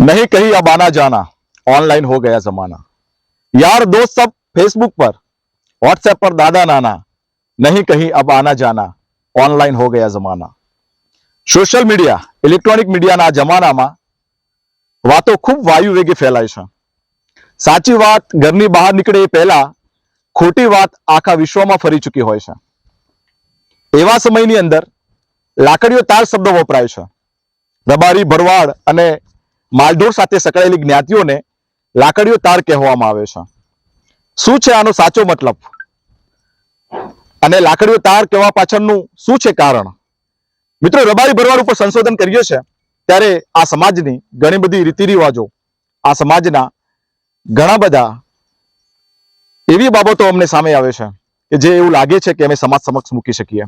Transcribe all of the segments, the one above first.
नहीं कहीं अब आना जाना, ऑनलाइन हो गया जमाना। यार दोस्त सब फेसबुक पर, व्हाट्सएप पर दादा नाना, नहीं कहीं अब आना जाना, ऑनलाइन हो गया जमाना। સોશિયલ મીડિયા, ઇલેક્ટ્રોનિક મીડિયાના જમાનામાં વાતો ખૂબ વાયુ વેગે ફેલાય છે। સાચી વાત ઘરની બહાર નીકળે એ પહેલા ખોટી વાત આખા વિશ્વમાં ફરી ચૂકી હોય છે। એવા સમયની અંદર લાકડીઓ તાર શબ્દ વપરાય છે। રબારી, ભરવાડ અને માલઢોર સાથે સંકળાયેલી જ્ઞાતિઓને લાકડીઓ તાર કહેવામાં આવે છે। શું છે આનો સાચો મતલબ અને લાકડીઓ તાર કહેવા પાછળનું શું છે કારણ? મિત્રો, રબારી ભરવાડ ઉપર સંશોધન કર્યું છે ત્યારે આ સમાજની ઘણી બધી રીતિ રિવાજો, આ સમાજના ઘણા બધા એવી બાબતો અમને સામે આવે છે કે જે એવું લાગે છે કે અમે સમાજ સમક્ષ મૂકી શકીએ।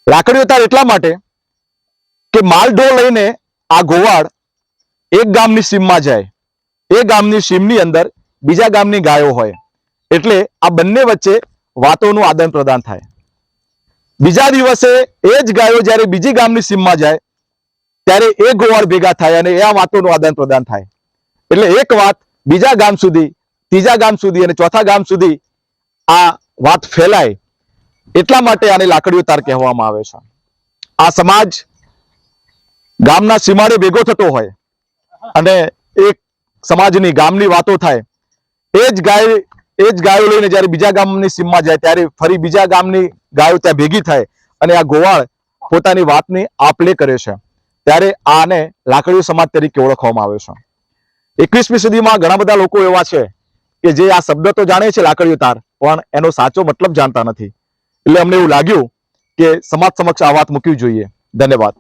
લાકડીઓ તાર એટલા માટે કે માલઢોર લઈને આ ગોવાળ એક ગામની સીમમાં જાય, એ ગામની સીમની અંદર બીજા ગામની ગાયો હોય, એટલે આ બંને વચ્ચે વાતોનું આદાન પ્રદાન થાય। બીજા દિવસે એ જ ગાયો જ્યારે બીજી ગામની સીમમાં જાય ત્યારે એ ગોવાળ ભેગા થાય અને એ આ વાતોનું આદાન પ્રદાન થાય, એટલે એક વાત બીજા ગામ સુધી, ત્રીજા ગામ સુધી અને ચોથા ગામ સુધી આ વાત ફેલાય, એટલા માટે આને લાકડીઓ તાર કહેવામાં આવે છે। આ સમાજ ગામના સીમાડે ભેગો થતો હોય અને એક સમાજની ગામની વાતો થાય, એ જ ગાયો લઈને જ્યારે બીજા ગામની સીમમાં જાય ત્યારે ફરી બીજા ગામની ગાયો ત્યાં ભેગી થાય અને આ ગોવાળ પોતાની વાતની આપ-લે કરે છે, ત્યારે આને લાકડીઓ સમાજ તરીકે ઓળખવામાં આવે છે। 21મી સદીમાં ઘણા બધા લોકો એવા છે કે જે આ શબ્દ તો જાણે છે લાકડીઓ તાર, પણ એનો સાચો મતલબ જાણતા નથી, એટલે અમને એવું લાગ્યું કે સમાજ સમક્ષ આ વાત મૂકવી જોઈએ। ધન્યવાદ।